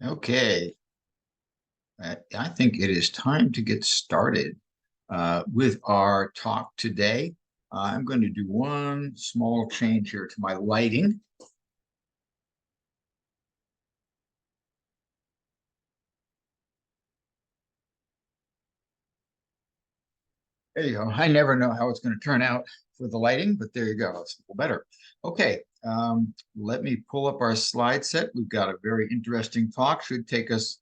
Okay, I think it is time to get started with our talk today. I'm going to do one small change here to my lighting. There you go. I never know how it's going to turn out for the lighting, but there you go. It's a little better. Okay, let me pull up our slide set. We've got a very interesting talk. Should take us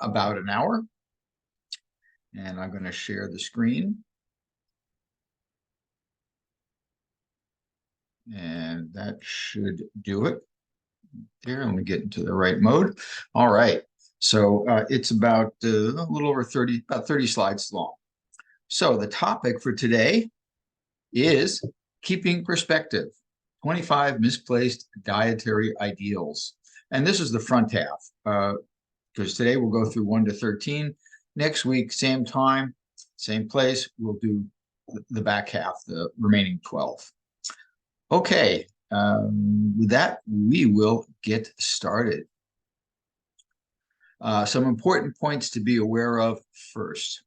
about an hour. And I'm going to share the screen. And that should do it. There, let me get into the right mode. All right. So it's about a little over 30 slides long. So the topic for today is keeping perspective, 25 misplaced dietary ideals. And this is the front half, because today we'll go through 1 to 13. Next week, same time, same place, we'll do the back half, the remaining 12. Okay, with that, we will get started. Some important points to be aware of first.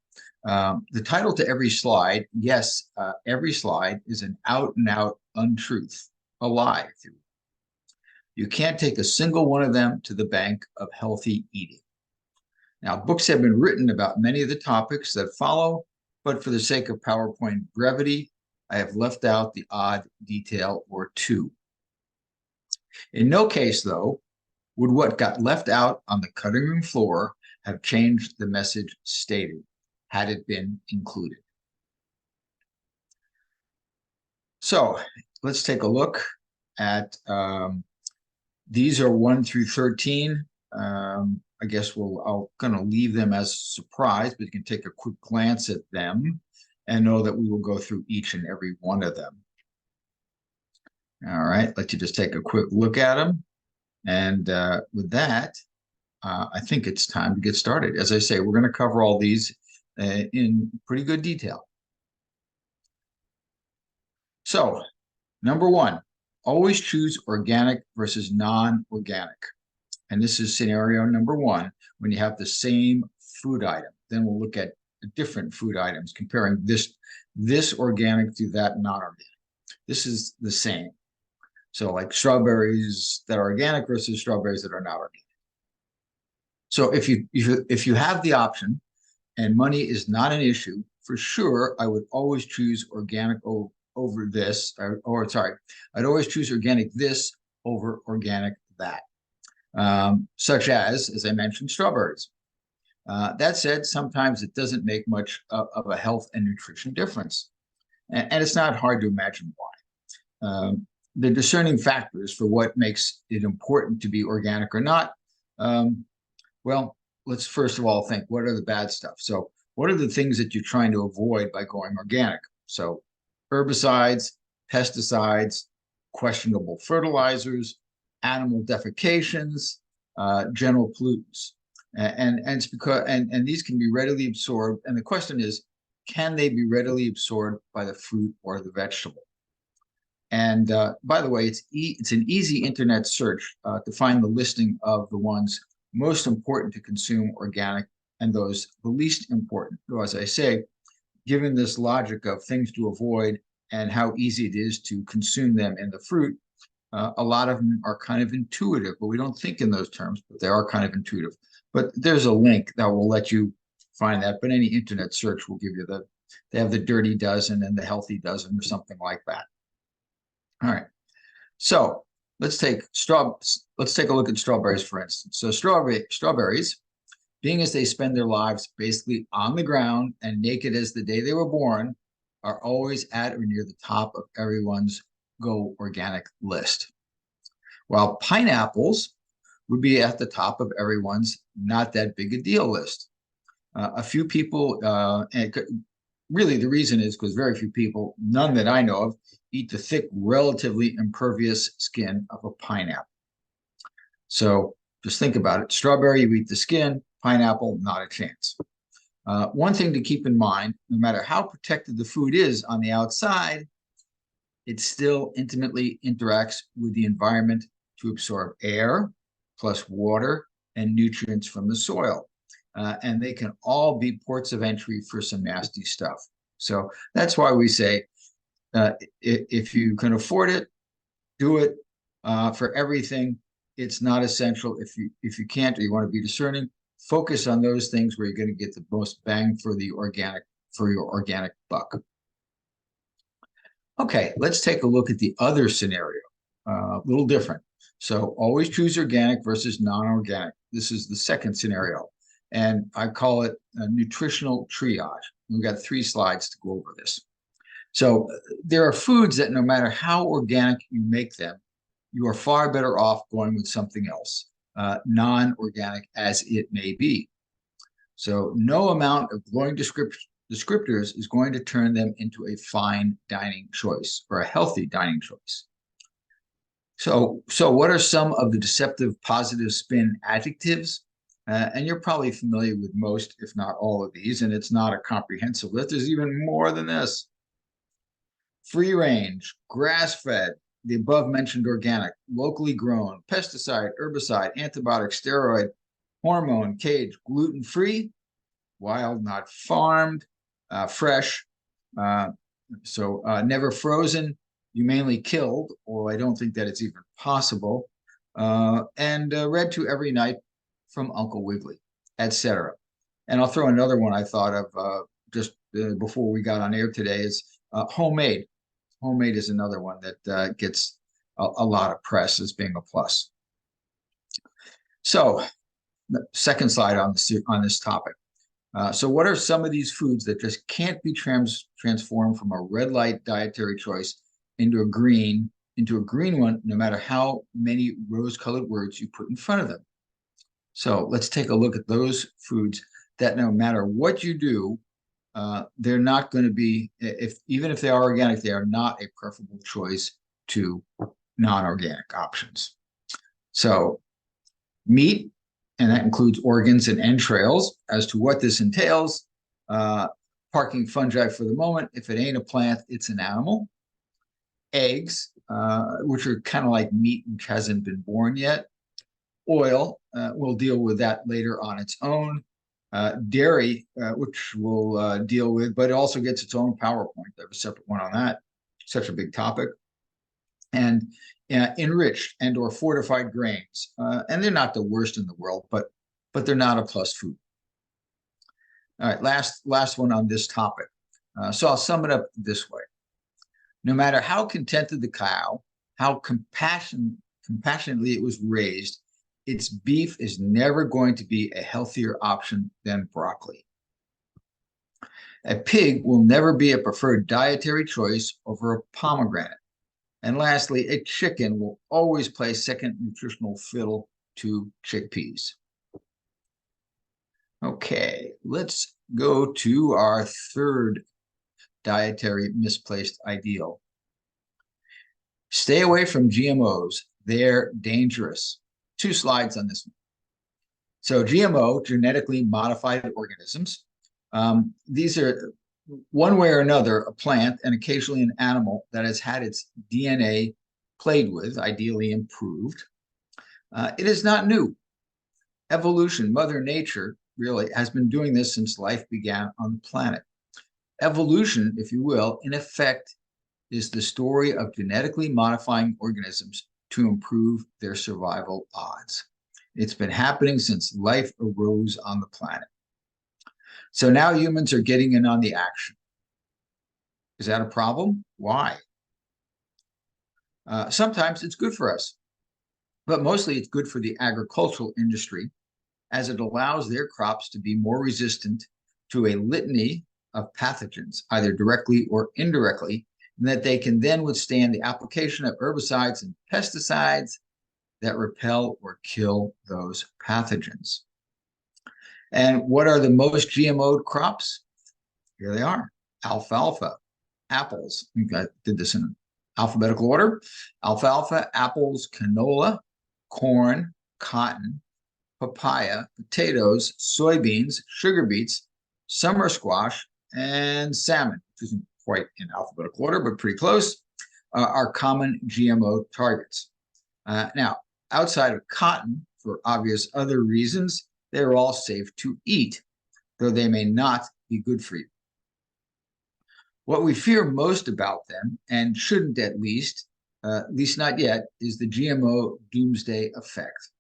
The title to every slide, yes, every slide is an out-and-out untruth, a lie. You can't take a single one of them to the bank of healthy eating. Now, books have been written about many of the topics that follow, but for the sake of PowerPoint brevity, I have left out the odd detail or two. In no case, though, would what got left out on the cutting room floor have changed the message stated, had it been included. So let's take a look at, these are 1 through 13. I guess I'm gonna leave them as a surprise, but you can take a quick glance at them and know that we will go through each and every one of them. All right, let you just take a quick look at them. And with that, I think it's time to get started. As I say, we're going to cover all these in pretty good detail. So, number 1, always choose organic versus non-organic. And this is scenario number 1, when you have the same food item. Then we'll look at different food items, comparing this organic to that non-organic. This is the same. So like strawberries that are organic versus strawberries that are not organic. So if you have the option and money is not an issue, for sure, I would always choose organic over this, or sorry, I'd always choose organic this over organic that, such as I mentioned, strawberries. That said, sometimes it doesn't make much of a health and nutrition difference. And it's not hard to imagine why. The discerning factors for what makes it important to be organic or not, well, let's first of all think, what are the bad stuff? So what are the things that you're trying to avoid by going organic? So herbicides, pesticides, questionable fertilizers, animal defecations, general pollutants. And it's because and these can be readily absorbed. And the question is, can they be readily absorbed by the fruit or the vegetable? And by the way, it's an easy internet search to find the listing of the ones most important to consume organic and those the least important. So as I say, given this logic of things to avoid and how easy it is to consume them in the fruit, a lot of them are kind of intuitive, but we don't think in those terms, but they are kind of intuitive. But there's a link that will let you find that. But any internet search will give you they have the dirty dozen and the healthy dozen or something like that. All right, so let's take a look at strawberries, for instance. So strawberries, being as they spend their lives basically on the ground and naked as the day they were born, are always at or near the top of everyone's go organic list. While pineapples would be at the top of everyone's not that big a deal list. A few people, really the reason is because very few people, none that I know of, eat the thick, relatively impervious skin of a pineapple. So just think about it. Strawberry, you eat the skin. Pineapple, not a chance. One thing to keep in mind, no matter how protected the food is on the outside, it still intimately interacts with the environment to absorb air, plus water, and nutrients from the soil. And they can all be ports of entry for some nasty stuff. So that's why we say, if you can afford it, do it. For everything, it's not essential. If you can't, or you want to be discerning, focus on those things where you're going to get the most bang for your organic buck. Okay, let's take a look at the other scenario. A little different. So always choose organic versus non-organic. This is the second scenario, and I call it a nutritional triage. We've got 3 slides to go over this. So there are foods that no matter how organic you make them, you are far better off going with something else, non-organic as it may be. So no amount of glowing descriptors is going to turn them into a fine dining choice or a healthy dining choice. So what are some of the deceptive positive spin adjectives? And you're probably familiar with most, if not all of these, and it's not a comprehensive list. There's even more than this. Free range, grass-fed, the above-mentioned organic, locally grown, pesticide, herbicide, antibiotic, steroid, hormone, cage, gluten-free, wild, not farmed, fresh, never frozen, humanely killed, or I don't think that it's even possible, and read to every night from Uncle Wiggily, etc. And I'll throw another one I thought of just before we got on air today is homemade. Homemade is another one that gets a lot of press as being a plus. So, the second slide on this topic. So what are some of these foods that just can't be transformed from a red light dietary choice into a green one, no matter how many rose-colored words you put in front of them? So let's take a look at those foods that no matter what you do, they're not going to be, even if they are organic, they are not a preferable choice to non-organic options. So meat, and that includes organs and entrails. As to what this entails, parking fungi for the moment. If it ain't a plant, it's an animal. Eggs, which are kind of like meat which hasn't been born yet. Oil, we'll deal with that later on its own. Dairy, which we'll deal with, but it also gets its own PowerPoint. I have a separate one on that. Such a big topic. And enriched and or fortified grains. And they're not the worst in the world, but they're not a plus food. All right, last one on this topic. So I'll sum it up this way. No matter how contented the cow, how compassionately it was raised, its beef is never going to be a healthier option than broccoli. A pig will never be a preferred dietary choice over a pomegranate. And lastly, a chicken will always play second nutritional fiddle to chickpeas. Okay, let's go to our third dietary misplaced ideal. Stay away from GMOs. They're dangerous. 2 slides on this one. So GMO, genetically modified organisms. These are one way or another a plant and occasionally an animal that has had its DNA played with, ideally improved. It is not new. Evolution, Mother Nature, really has been doing this since life began on the planet. Evolution, if you will, in effect, is the story of genetically modifying organisms to improve their survival odds. It's been happening since life arose on the planet. So now humans are getting in on the action. Is that a problem? Why? Sometimes it's good for us, but mostly it's good for the agricultural industry as it allows their crops to be more resistant to a litany of pathogens, either directly or indirectly, and that they can then withstand the application of herbicides and pesticides that repel or kill those pathogens. And what are the most GMO'd crops? Here they are. Alfalfa, apples. I think I did this in alphabetical order. Alfalfa, apples, canola, corn, cotton, papaya, potatoes, soybeans, sugar beets, summer squash, and salmon, which isn't quite in alphabetical order, but pretty close, are common GMO targets. Now, outside of cotton, for obvious other reasons, they're all safe to eat, though they may not be good for you. What we fear most about them, and shouldn't at least not yet, is the GMO doomsday effect.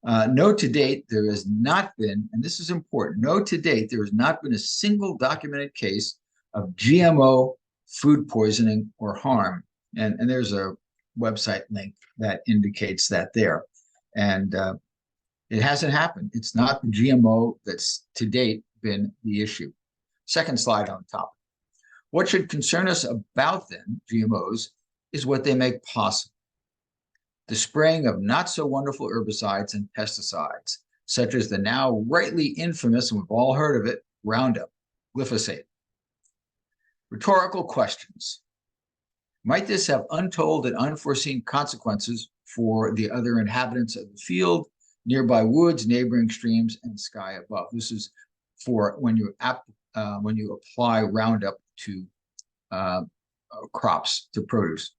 No, to date, there has not been, and this is important, no, to date, there has not been a single documented case of GMO food poisoning or harm. And there's a website link that indicates that there. And it hasn't happened. It's not the GMO that's to date been the issue. Second slide on top. What should concern us about them, GMOs, is what they make possible. The spraying of not so wonderful herbicides and pesticides, such as the now rightly infamous, and we've all heard of it, Roundup, glyphosate. Rhetorical questions. Might this have untold and unforeseen consequences for the other inhabitants of the field, nearby woods, neighboring streams, and sky above? This is for when you apply Roundup to crops, to produce,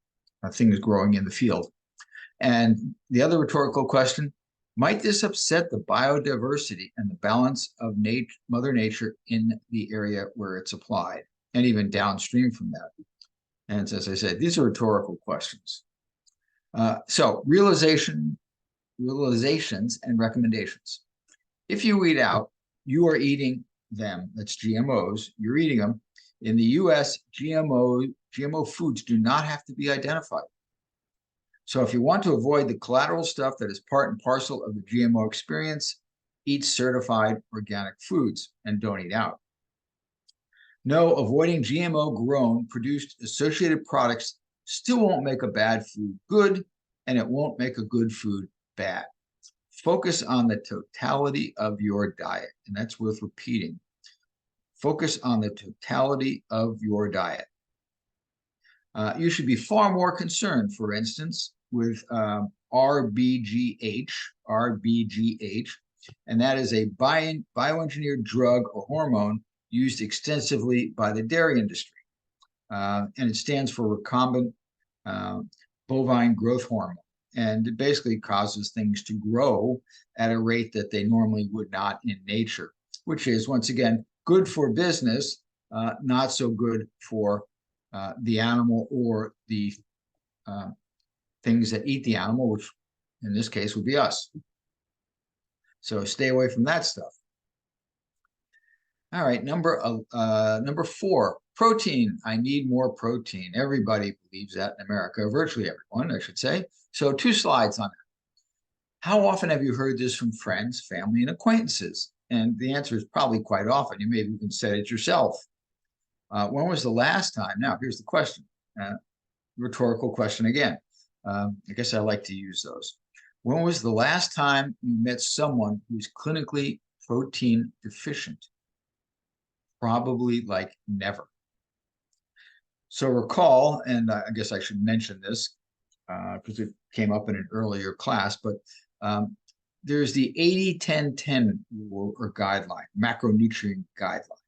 things growing in the field. And the other rhetorical question, might this upset the biodiversity and the balance of Mother Nature in the area where it's applied, and even downstream from that? And as I said, these are rhetorical questions. So realizations and recommendations. If you eat out, you are eating them. That's GMOs. You're eating them. In the US, GMO foods do not have to be identified. So if you want to avoid the collateral stuff that is part and parcel of the GMO experience, eat certified organic foods and don't eat out. No, avoiding GMO grown, produced, associated products still won't make a bad food good, and it won't make a good food bad. Focus on the totality of your diet, and that's worth repeating. Focus on the totality of your diet. You should be far more concerned, for instance, with RBGH, and that is a bioengineered drug or hormone used extensively by the dairy industry. And it stands for recombinant bovine growth hormone. And it basically causes things to grow at a rate that they normally would not in nature, which is, once again, good for business, not so good for the animal or the things that eat the animal, which in this case would be us. So stay away from that stuff. All right, number 4, protein. I need more protein. Everybody believes that in America, virtually everyone, I should say. So 2 slides on it. How often have you heard this from friends, family, and acquaintances? And the answer is probably quite often. You maybe even said it yourself. When was the last time? Now, here's the question. Rhetorical question again. I guess I like to use those. When was the last time you met someone who's clinically protein deficient? Probably like never. So recall, and I guess I should mention this because it came up in an earlier class, but there's the 80-10-10 rule or guideline, macronutrient guideline.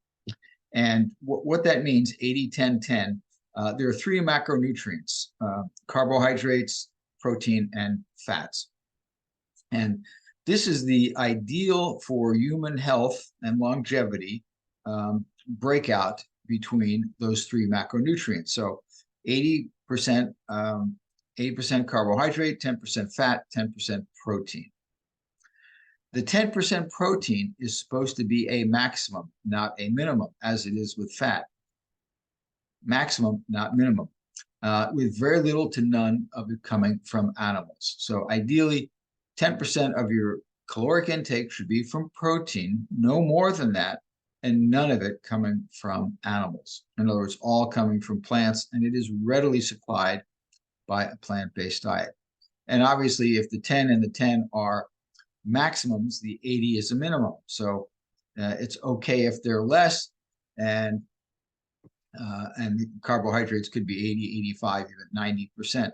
And what that means, 80-10-10, there are 3 macronutrients, carbohydrates, protein, and fats. And this is the ideal for human health and longevity breakout between those 3 macronutrients. So 80% carbohydrate, 10% fat, 10% protein. The 10% protein is supposed to be a maximum, not a minimum, as it is with fat. Maximum, not minimum, with very little to none of it coming from animals. So ideally, 10% of your caloric intake should be from protein, no more than that, and none of it coming from animals. In other words, all coming from plants, and it is readily supplied by a plant-based diet. And obviously, if the 10 and the 10 are maximums, the 80 is a minimum. So it's okay if they're less, and carbohydrates could be 80, 85, even 90%.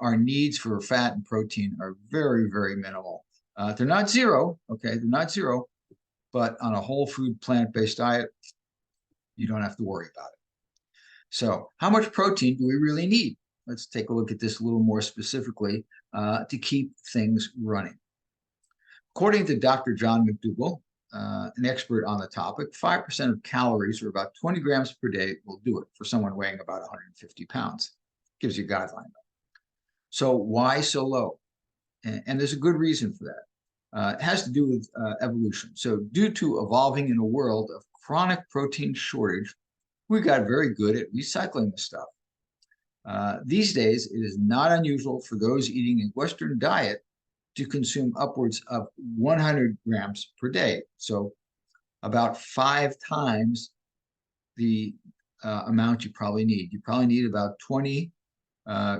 Our needs for fat and protein are very, very minimal. They're not zero, okay? They're not zero, but on a whole food plant-based diet, you don't have to worry about it. So how much protein do we really need? Let's take a look at this a little more specifically to keep things running. According to Dr. John McDougall, an expert on the topic, 5% of calories, or about 20 grams per day, will do it for someone weighing about 150 pounds. Gives you a guideline. So why so low? And there's a good reason for that. It has to do with evolution. So due to evolving in a world of chronic protein shortage, we got very good at recycling the stuff. These days, it is not unusual for those eating a Western diet to consume upwards of 100 grams per day. So about 5 times the amount you probably need. You probably need about 20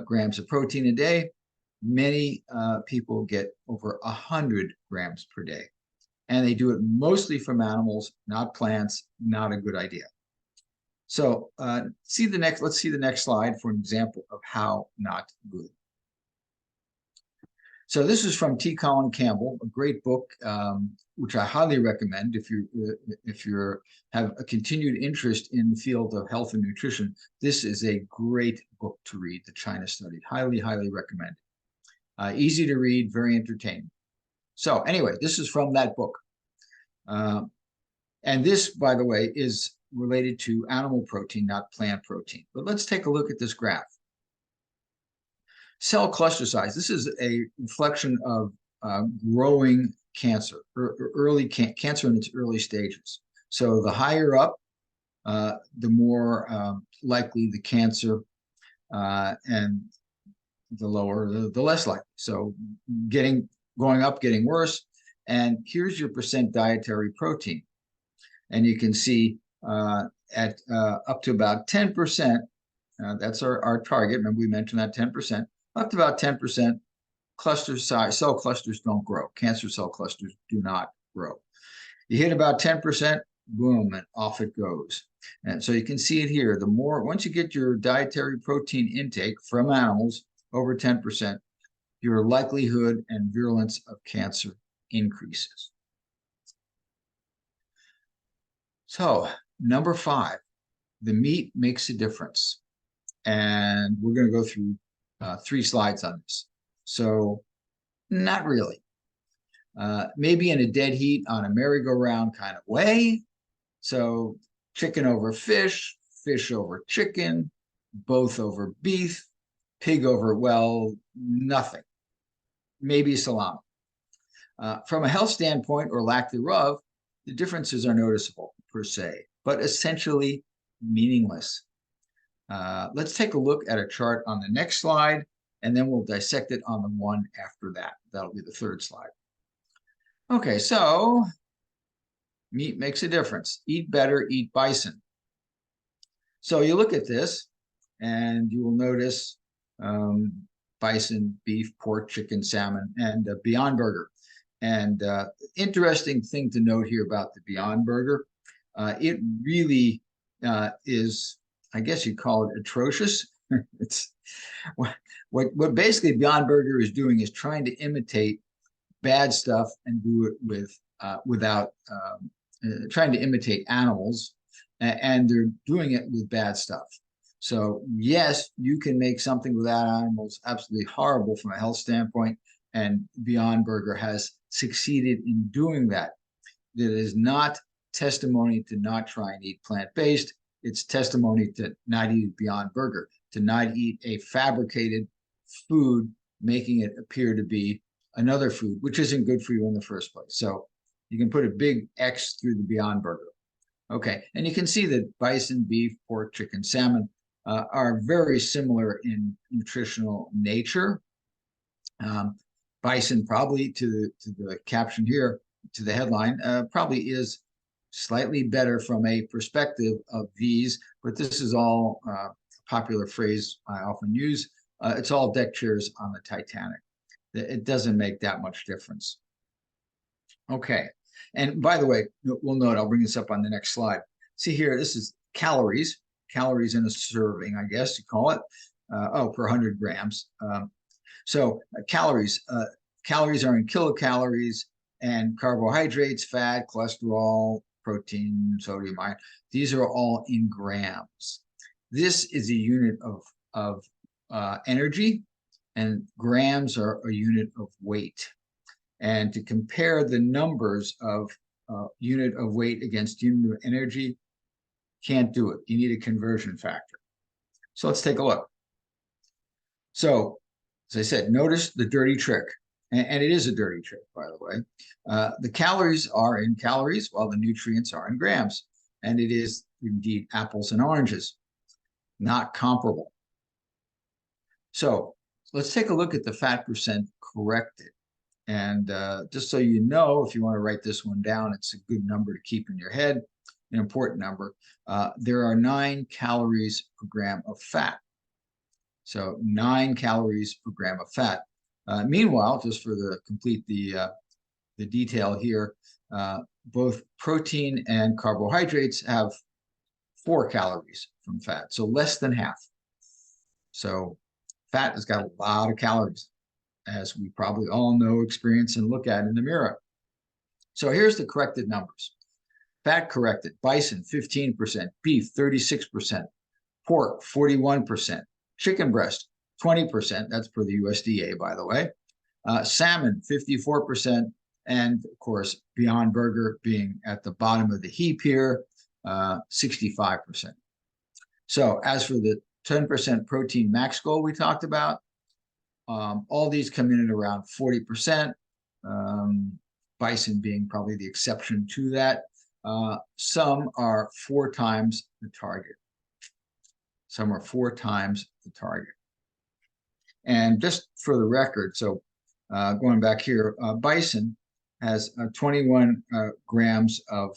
grams of protein a day. Many people get over 100 grams per day. And they do it mostly from animals, not plants. Not a good idea. So let's see the next slide for an example of how not good. So this is from T. Colin Campbell, a great book, which I highly recommend if you have a continued interest in the field of health and nutrition. This is a great book to read, The China Study. Highly, highly recommend. Easy to read, very entertaining. So anyway, this is from that book. And this, by the way, is related to animal protein, not plant protein. But let's take a look at this graph. Cell cluster size. This is a reflection of growing cancer, early cancer in its early stages. So the higher up, the more likely the cancer, and the lower, the less likely. So going up, getting worse. And here's your percent dietary protein. And you can see at up to about 10%, that's our target. Remember, we mentioned that 10%. Up to about 10%, cluster size, cell clusters don't grow. Cancer cell clusters do not grow. You hit about 10%, boom, and off it goes. And so you can see it here. Once you get your dietary protein intake from animals over 10%, your likelihood and virulence of cancer increases. So, number 5, the meat makes a difference. And we're going to go through 3 slides on this. So, not really. Maybe in a dead heat on a merry-go-round kind of way. So, chicken over fish, fish over chicken, both over beef, pig over, well, nothing. Maybe salami. From a health standpoint or lack thereof, the differences are noticeable per se, but essentially meaningless. Let's take a look at a chart on the next slide, and then we'll dissect it on the one after that. That'll be the 3rd slide. Okay, so meat makes a difference. Eat better, eat bison. So you look at this, and you will notice bison, beef, pork, chicken, salmon, and Beyond Burger. And interesting thing to note here about the Beyond Burger, it really is, I guess you'd call it atrocious. It's what basically Beyond Burger is doing is trying to imitate bad stuff and do it without trying to imitate animals, and they're doing it with bad stuff. So yes, you can make something without animals absolutely horrible from a health standpoint, and Beyond Burger has succeeded in doing that. That is not testimony to not try and eat plant-based. It's testimony to not eat Beyond Burger, to not eat a fabricated food, making it appear to be another food, which isn't good for you in the first place. So you can put a big X through the Beyond Burger. Okay, and you can see that bison, beef, pork, chicken, salmon are very similar in nutritional nature. Bison probably, to the caption here, to the headline, probably is slightly better from a perspective of these, but this is all a popular phrase I often use. It's all deck chairs on the Titanic. It doesn't make that much difference. Okay, and by the way, we'll note, I'll bring this up on the next slide. See here, this is calories in a serving, I guess you call it, per 100 grams. So calories are in kilocalories, and carbohydrates, fat, cholesterol, protein, sodium, iron, these are all in grams. This is a unit of energy, and grams are a unit of weight. And to compare the numbers of unit of weight against unit of energy, can't do it. You need a conversion factor. So let's take a look. So, as I said, notice the dirty trick. And it is a dirty trick, by the way. The calories are in calories, while the nutrients are in grams. And it is indeed apples and oranges, not comparable. So let's take a look at the fat percent corrected. And just so you know, if you want to write this one down, it's a good number to keep in your head, an important number. There are 9 calories per gram of fat. So 9 calories per gram of fat. Meanwhile, just for the complete the detail here, both protein and carbohydrates have 4 calories from fat, so less than half. So fat has got a lot of calories, as we probably all know, experience, and look at in the mirror. So here's the corrected numbers. Fat corrected: bison 15%, beef 36%, pork 41%, chicken breast 20%, that's per the USDA, by the way, salmon 54%, and of course Beyond Burger being at the bottom of the heap here, 65%. So as for the 10% protein max goal we talked about, all these come in at around 40%, bison being probably the exception to that. Some are 4 times the target. Some are 4 times the target. And just for the record, so going back here, bison has 21 grams of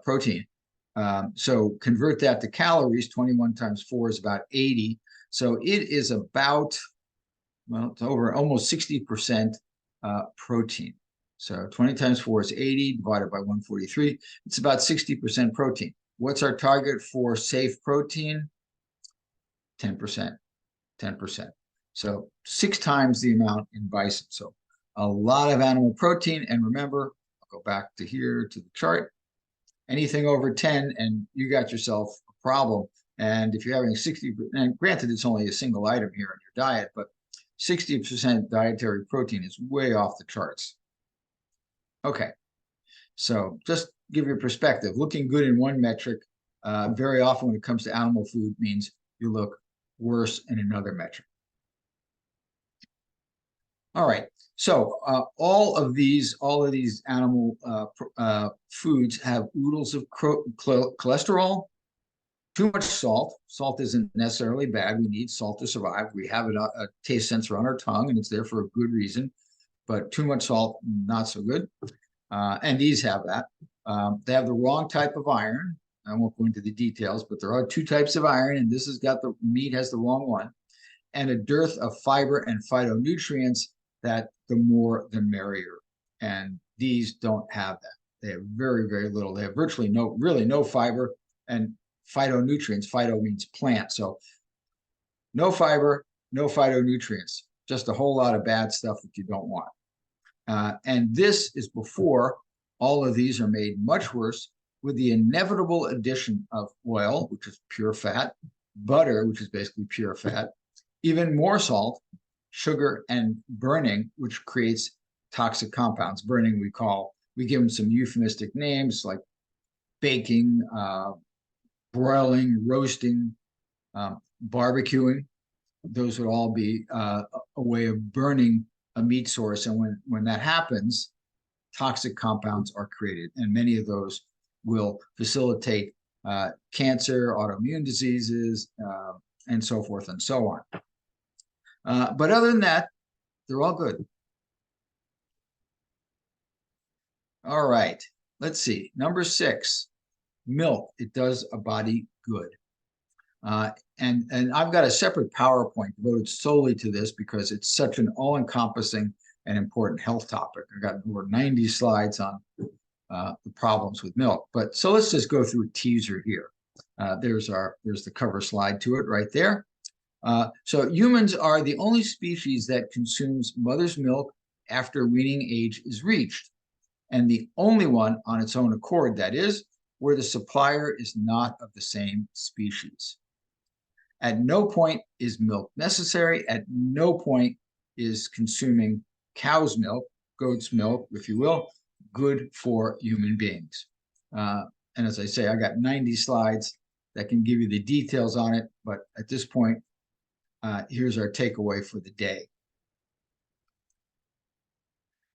protein. So convert that to calories. 21 times 4 is about 80. So it is about, well, it's over almost 60% protein. So 20 times 4 is 80, divided by 143. It's about 60% protein. What's our target for safe protein? 10%. 10%. So 6 times the amount in bison. So a lot of animal protein. And remember, I'll go back to here to the chart. Anything over 10 and you got yourself a problem. And if you're having 60, and granted it's only a single item here in your diet, but 60% dietary protein is way off the charts. Okay, so just give you perspective. Looking good in one metric, very often when it comes to animal food, means you look worse in another metric. All right, so all of these animal foods have oodles of cholesterol, too much salt. Salt isn't necessarily bad. We need salt to survive. We have a taste sensor on our tongue, and it's there for a good reason. But too much salt, not so good. And these have that. They have the wrong type of iron. I won't go into the details, but there are 2 types of iron, and this has got the meat has the wrong one. And a dearth of fiber and phytonutrients, that the more the merrier. And these don't have that. They have very, very little. They have virtually no fiber and phytonutrients. Phyto means plant. So no fiber, no phytonutrients, just a whole lot of bad stuff that you don't want. And this is before all of these are made much worse with the inevitable addition of oil, which is pure fat, butter, which is basically pure fat, even more salt, sugar, and burning, which creates toxic compounds. Burning we give them some euphemistic names like baking, broiling, roasting, barbecuing. Those would all be a way of burning a meat source. And when that happens, toxic compounds are created. And many of those will facilitate cancer, autoimmune diseases, and so forth and so on. But other than that, they're all good. All right, let's see. Number 6, milk. It does a body good. And I've got a separate PowerPoint devoted solely to this because it's such an all-encompassing and important health topic. I've got over 90 slides on the problems with milk. But so let's just go through a teaser here. There's the cover slide to it right there. So humans are the only species that consumes mother's milk after weaning age is reached, and the only one on its own accord, that is, where the supplier is not of the same species. At no point is milk necessary. At no point is consuming cow's milk, goat's milk, if you will, good for human beings. And as I say, I got 90 slides that can give you the details on it. But at this point, here's our takeaway for the day.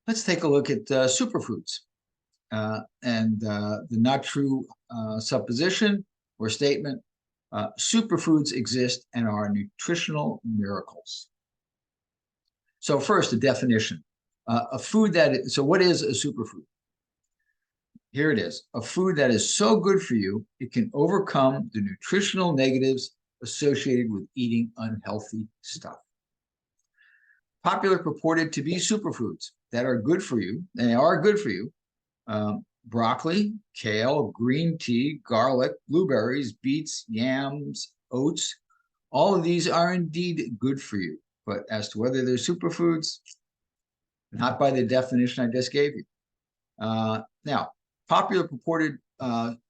Let's take a look at superfoods and the not true supposition or statement. Superfoods exist and are nutritional miracles. So first, a definition. A food that, so what is a superfood? Here it is, a food that is so good for you, it can overcome the nutritional negatives associated with eating unhealthy stuff. Popular purported to be superfoods that are good for you, they are good for you. Broccoli, kale, green tea, garlic, blueberries, beets, yams, oats, all of these are indeed good for you. But as to whether they're superfoods, not by the definition I just gave you. Now,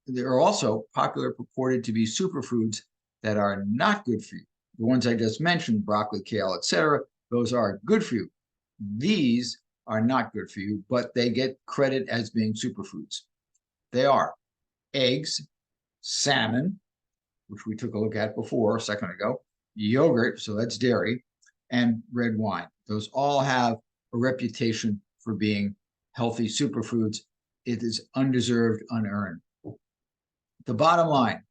there are also popular purported to be superfoods that are not good for you. The ones I just mentioned, broccoli, kale, etc., those are good for you. These are not good for you, but they get credit as being superfoods. They are eggs, salmon, which we took a look at before a second ago, yogurt, so that's dairy, and red wine. Those all have a reputation for being healthy superfoods. It is undeserved, unearned. The bottom line,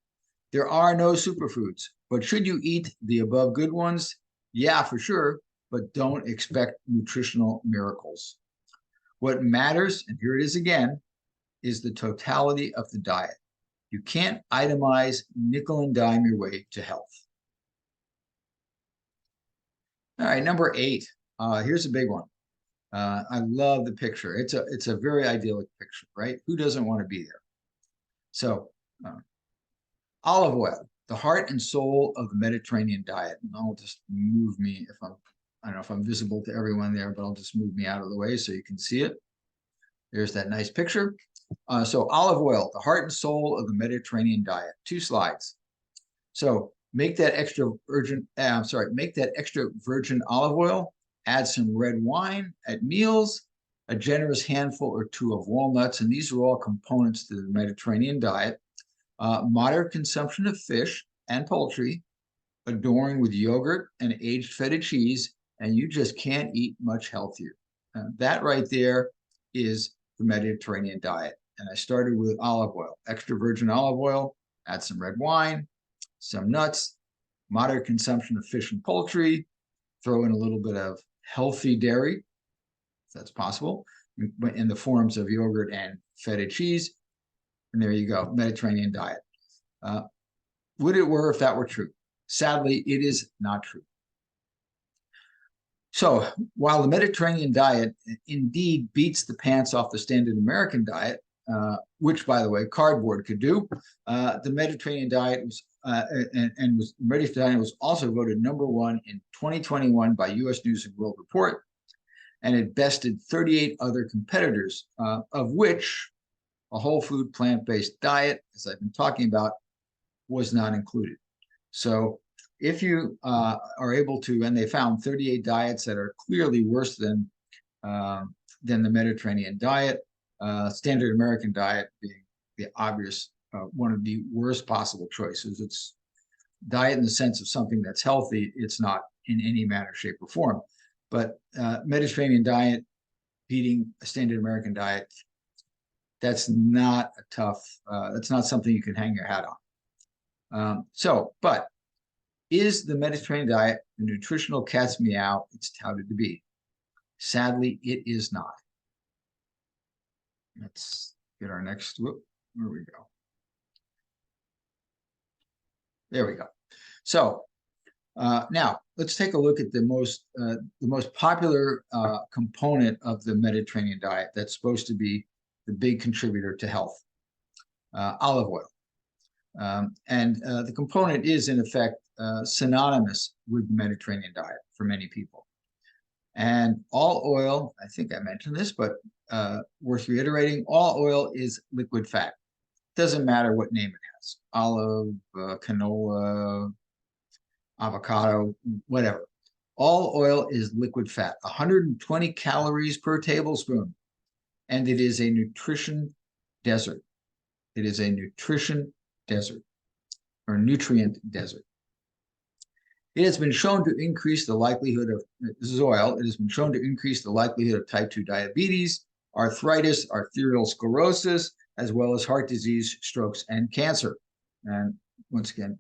there are no superfoods, but should you eat the above good ones? Yeah, for sure, but don't expect nutritional miracles. What matters, and here it is again, is the totality of the diet. You can't itemize, nickel and dime your way to health. All right, number 8. Here's a big one. I love the picture. It's a very idyllic picture, right? Who doesn't want to be there? So, olive oil, the heart and soul of the Mediterranean diet. And I'll just move me if I don't know if I'm visible to everyone there, but I'll just move me out of the way so you can see it. There's that nice picture. So olive oil, the heart and soul of the Mediterranean diet. 2 slides. So make that extra virgin olive oil, add some red wine at meals, a generous handful or 2 of walnuts, and these are all components to the Mediterranean diet. Moderate consumption of fish and poultry, adorned with yogurt and aged feta cheese, and you just can't eat much healthier. That right there is the Mediterranean diet. And I started with olive oil, extra virgin olive oil, add some red wine, some nuts, moderate consumption of fish and poultry, throw in a little bit of healthy dairy, if that's possible, in the forms of yogurt and feta cheese. And there you go, Mediterranean diet. Would it were if that were true? Sadly, it is not true. So while the Mediterranean diet indeed beats the pants off the standard American diet, which, by the way, cardboard could do, the Mediterranean diet was also voted #1 in 2021 by U.S. News and World Report, and it bested 38 other competitors, of which a whole food plant-based diet, as I've been talking about, was not included. So if you are able to, and they found 38 diets that are clearly worse than the Mediterranean diet, standard American diet being the obvious one of the worst possible choices. It's diet in the sense of something that's healthy. It's not in any manner, shape, or form. But Mediterranean diet beating a standard American diet, that's not a tough, that's not something you can hang your hat on. But is the Mediterranean diet the nutritional cat's meow it's touted to be? Sadly, it is not. Let's get our next, where we go. There we go. So now let's take a look at the most popular component of the Mediterranean diet that's supposed to be the big contributor to health, olive oil. The component is, in effect, synonymous with the Mediterranean diet for many people. And all oil, I think I mentioned this, but worth reiterating, all oil is liquid fat. Doesn't matter what name it has, olive, canola, avocado, whatever. All oil is liquid fat, 120 calories per tablespoon, and it is a nutrition desert. It is a nutrition desert or nutrient desert. It has been shown to increase the likelihood of, this is oil, it has been shown to increase the likelihood of type 2 diabetes, arthritis, arterial sclerosis, as well as heart disease, strokes, and cancer. And once again,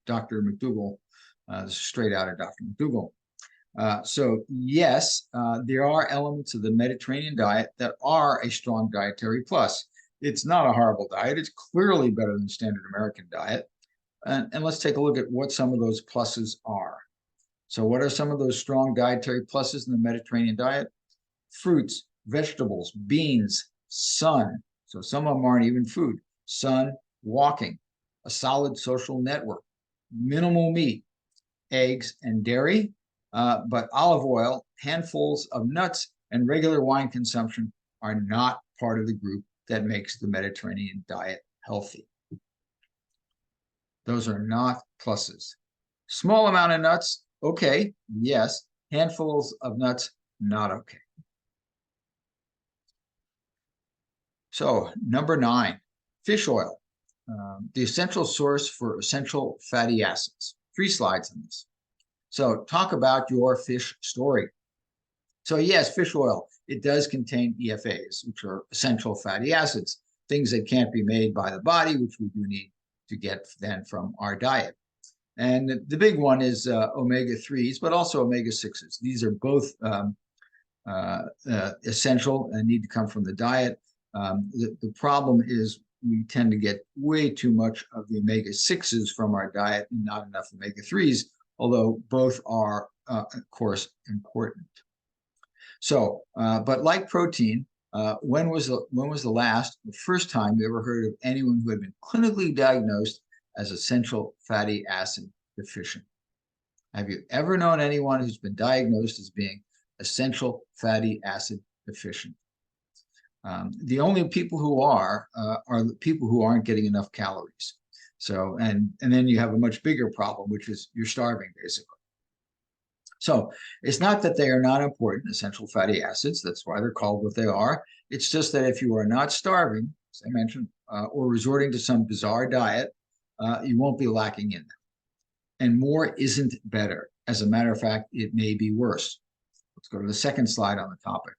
Dr. McDougall, straight out of Dr. McDougall. So yes, there are elements of the Mediterranean diet that are a strong dietary plus. It's not a horrible diet. It's clearly better than standard American diet. And let's take a look at what some of those pluses are. So what are some of those strong dietary pluses in the Mediterranean diet? Fruits, vegetables, beans, sun. So some of them aren't even food. Sun, walking, a solid social network, minimal meat, eggs, and dairy, but olive oil, handfuls of nuts, and regular wine consumption are not part of the group that makes the Mediterranean diet healthy. Those are not pluses. Small amount of nuts, okay, yes. Handfuls of nuts, not okay. So number 9, fish oil, the essential source for essential fatty acids. 3 slides on this. So talk about your fish story. So yes, fish oil, it does contain EFAs, which are essential fatty acids, things that can't be made by the body, which we do need to get then from our diet. And the big one is omega-3s, but also omega-6s. These are both essential and need to come from the diet. The problem is we tend to get way too much of the omega-6s from our diet and not enough omega-3s, although both are, of course, important. So, but like protein, when was the first time you ever heard of anyone who had been clinically diagnosed as essential fatty acid deficient? Have you ever known anyone who's been diagnosed as being essential fatty acid deficient? The only people who are the people who aren't getting enough calories. So, and then you have a much bigger problem, which is you're starving, basically. So it's not that they are not important, essential fatty acids. That's why they're called what they are. It's just that if you are not starving, as I mentioned, or resorting to some bizarre diet, you won't be lacking in them. And more isn't better. As a matter of fact, it may be worse. Let's go to the second slide on the topic.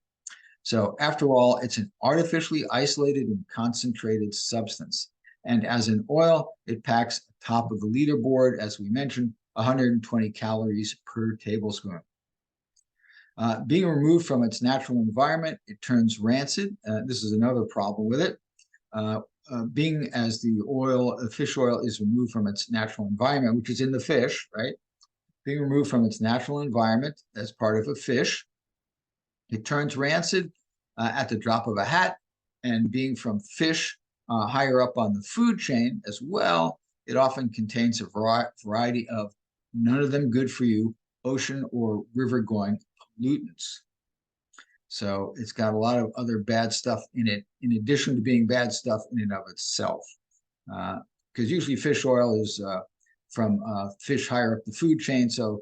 So after all, it's an artificially isolated and concentrated substance. And as an oil, it packs top of the leaderboard, as we mentioned, 120 calories per tablespoon. Being removed from its natural environment, it turns rancid. This is another problem with it. Being as the fish oil is removed from its natural environment, which is in the fish, right? Being removed from its natural environment as part of a fish, it turns rancid at the drop of a hat. And being from fish higher up on the food chain as well, it often contains a variety of, none of them good for you, ocean or river going pollutants. So it's got a lot of other bad stuff in it, in addition to being bad stuff in and of itself. Because usually fish oil is from fish higher up the food chain. So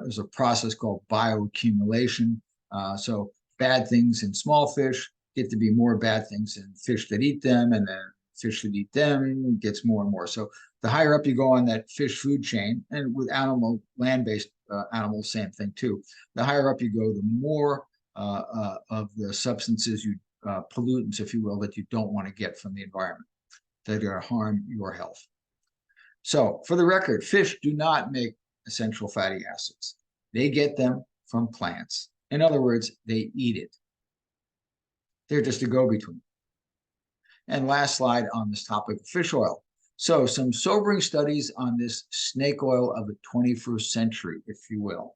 there's a process called bioaccumulation. So bad things in small fish get to be more bad things in fish that eat them, and then fish that eat them gets more and more. So the higher up you go on that fish food chain, and with land-based animals, same thing too. The higher up you go, the more of the substances, pollutants, if you will, that you don't want to get from the environment that are going to harm your health. So for the record, fish do not make essential fatty acids. They get them from plants. In other words, they eat it. They're just a go-between. And last slide on this topic of fish oil. So some sobering studies on this snake oil of the 21st century, if you will.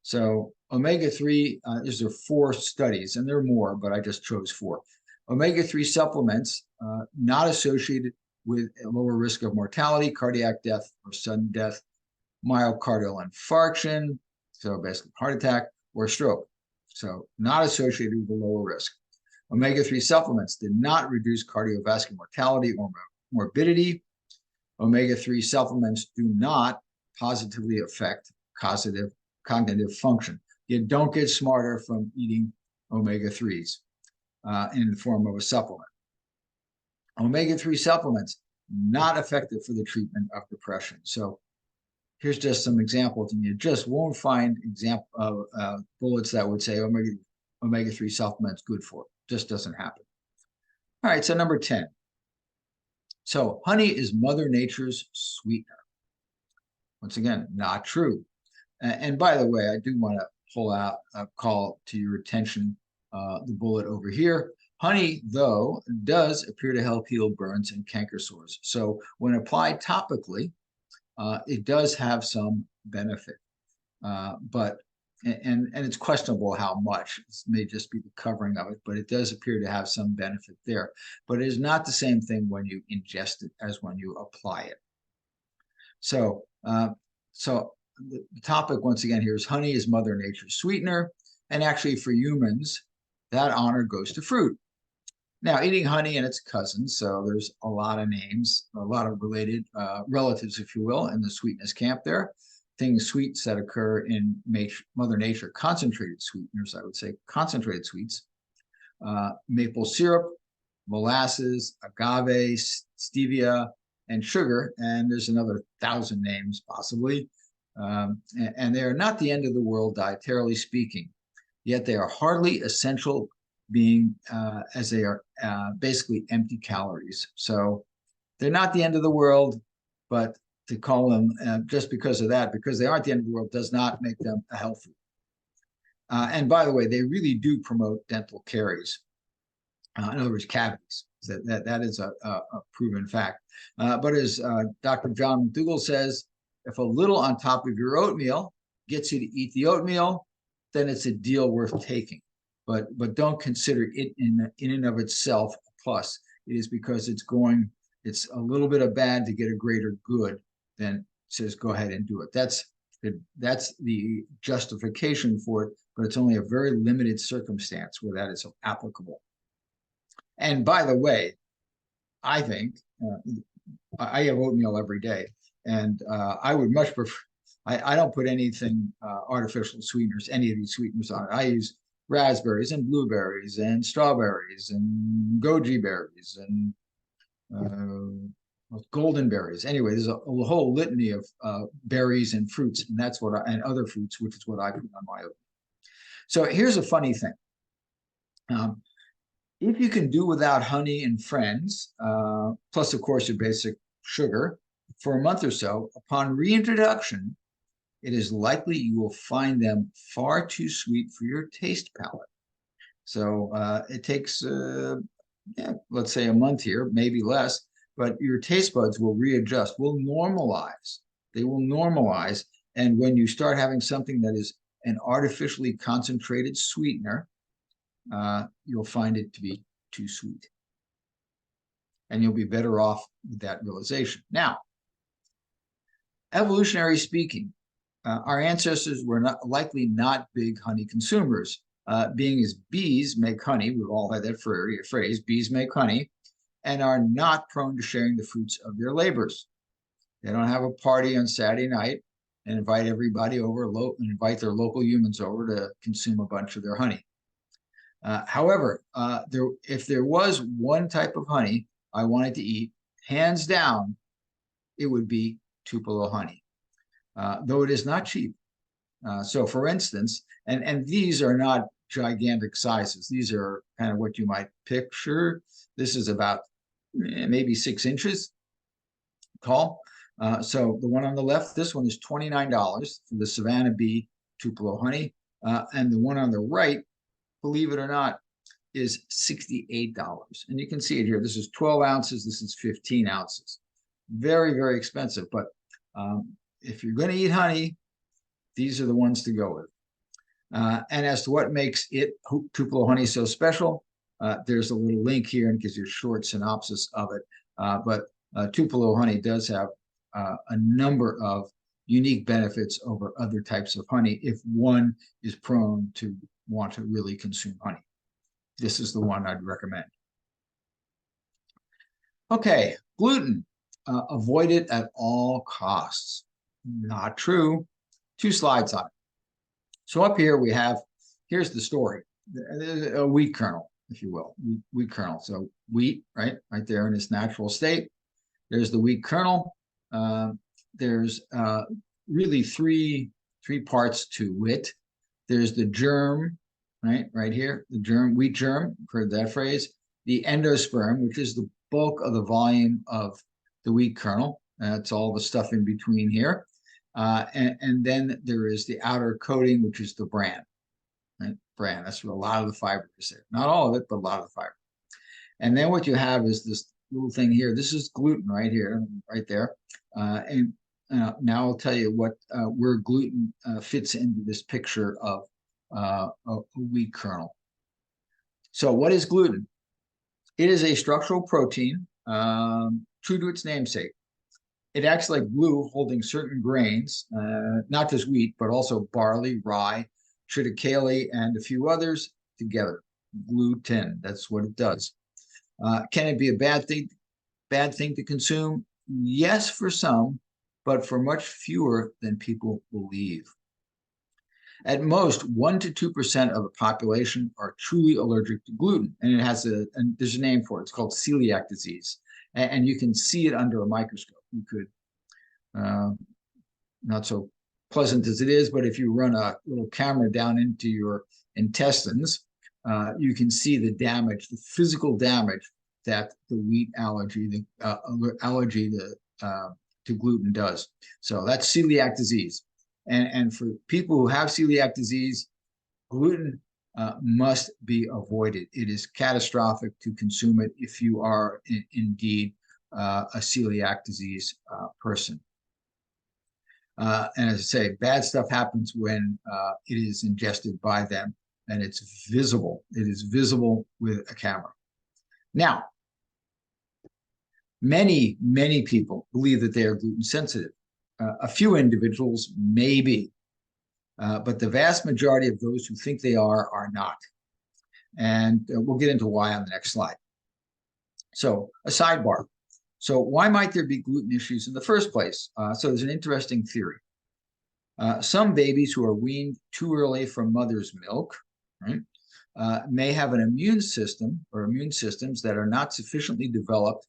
So omega-3, there are 4 studies, and there are more, but I just chose 4. Omega-3 supplements not associated with a lower risk of mortality, cardiac death or sudden death, myocardial infarction, so basically heart attack, or stroke. So not associated with a lower risk. Omega-3 supplements did not reduce cardiovascular mortality or morbidity. Omega-3 supplements do not positively affect causative cognitive function. You don't get smarter from eating omega-3s in the form of a supplement. Omega-3 supplements, not effective for the treatment of depression. So here's just some examples, and you just won't find bullets that would say omega-3 supplements good for it. Just doesn't happen. All right, so number 10. So honey is Mother Nature's sweetener. Once again, not true. And by the way, I do want to call to your attention the bullet over here. Honey, though, does appear to help heal burns and canker sores. So when applied topically, it does have some benefit, but it's questionable how much. It may just be the covering of it, but it does appear to have some benefit there. But it is not the same thing when you ingest it as when you apply it. So, the topic once again here is honey is Mother Nature's sweetener, and actually for humans, that honor goes to fruit. Now, eating honey and its cousins, so there's a lot of names, a lot of related relatives, if you will, in the sweetness camp there. Things sweets that occur in Mother Nature, concentrated sweeteners, I would say, concentrated sweets. Maple syrup, molasses, agave, stevia, and sugar, and there's another 1,000 names possibly. And they are not the end of the world, dietarily speaking, yet they are hardly essential being as they are basically empty calories. So they're not the end of the world, but to call them just because of that, because they aren't the end of the world, does not make them a health food. And by the way, they really do promote dental caries. In other words, cavities. That is a proven fact. But as Dr. John McDougall says, if a little on top of your oatmeal gets you to eat the oatmeal, then it's a deal worth taking. But don't consider it in and of itself a plus. It is because it's a little bit of bad to get a greater good, then says go ahead and do it. That's the justification for it, but it's only a very limited circumstance where that is applicable. And by the way, I think I have oatmeal every day, and I would much prefer. I don't put anything artificial sweeteners, any of these sweeteners on it. I use raspberries and blueberries and strawberries and goji berries and golden berries. Anyway, there's a whole litany of berries and fruits, and that's what and other fruits, which is what I put on my oatmeal. So here's a funny thing. If you can do without honey and friends, plus of course your basic sugar, for a month or so, upon reintroduction, it is likely you will find them far too sweet for your taste palate. So it takes, let's say a month here, maybe less, but your taste buds will readjust, will normalize. They will normalize. And when you start having something that is an artificially concentrated sweetener, you'll find it to be too sweet. And you'll be better off with that realization. Now, evolutionary speaking, our ancestors were likely not big honey consumers. Being as bees make honey, we've all had that phrase, bees make honey, and are not prone to sharing the fruits of their labors. They don't have a party on Saturday night and invite everybody over, and invite their local humans over to consume a bunch of their honey. However, if there was one type of honey I wanted to eat, hands down, it would be Tupelo honey, though it is not cheap. So for instance, and these are not gigantic sizes. These are kind of what you might picture. This is about maybe 6 inches tall. So the one on the left, this one is $29 for the Savannah Bee Tupelo honey. And the one on the right, believe it or not, is $68. And you can see it here. This is 12 ounces. This is 15 ounces. Very, very expensive. But if you're going to eat honey, these are the ones to go with. And as to what makes it Tupelo honey so special, there's a little link here and gives you a short synopsis of it. But Tupelo honey does have a number of unique benefits over other types of honey if one is prone to want to really consume honey. This is the one I'd recommend. Okay, gluten. Avoid it at all costs. Not true. 2 slides on it. So up here we have, here's the story, a wheat kernel, if you will, wheat kernel. So wheat, right there in its natural state. There's the wheat kernel. There's really three parts to it. There's the germ, right here, the germ, wheat germ, heard that phrase. The endosperm, which is the bulk of the volume of the wheat kernel. That's all the stuff in between here. And then there is the outer coating, which is the bran. Right? Bran, that's where a lot of the fiber is there. Not all of it, but a lot of the fiber. And then what you have is this little thing here. This is gluten right here, right there. And now I'll tell you what where gluten fits into this picture of a wheat kernel. So what is gluten? It is a structural protein, true to its namesake. It acts like glue, holding certain grains, not just wheat, but also barley, rye, triticale, and a few others together. Gluten, that's what it does. Can it be a bad thing to consume? Yes, for some, but for much fewer than people believe. At most, 1 to 2% of the population are truly allergic to gluten, and it has and there's a name for it. It's called celiac disease, and you can see it under a microscope. You could, not so pleasant as it is, but if you run a little camera down into your intestines, you can see the damage, the physical damage that the wheat allergy, the allergy to gluten does. So that's celiac disease. And for people who have celiac disease, gluten must be avoided. It is catastrophic to consume it if you are indeed a celiac disease person. And as I say, bad stuff happens when it is ingested by them, and it's visible. It is visible with a camera. Now, many people believe that they are gluten sensitive. A few individuals may be, but the vast majority of those who think they are not. And we'll get into why on the next slide. So a sidebar. So why might there be gluten issues in the first place? So there's an interesting theory. Some babies who are weaned too early from mother's milk, right, may have an immune system or immune systems that are not sufficiently developed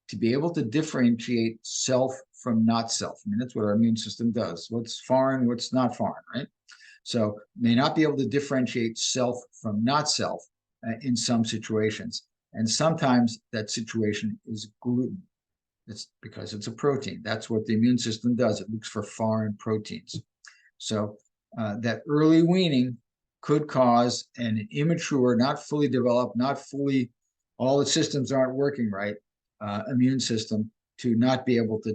to be able to differentiate self from not self. I mean, that's what our immune system does. What's foreign, what's not foreign, right? So may not be able to differentiate self from not self in some situations. And sometimes that situation is gluten. It's because it's a protein. That's what the immune system does. It looks for foreign proteins. So that early weaning could cause an immature, not fully developed, not fully, all the systems aren't working right, immune system to not be able to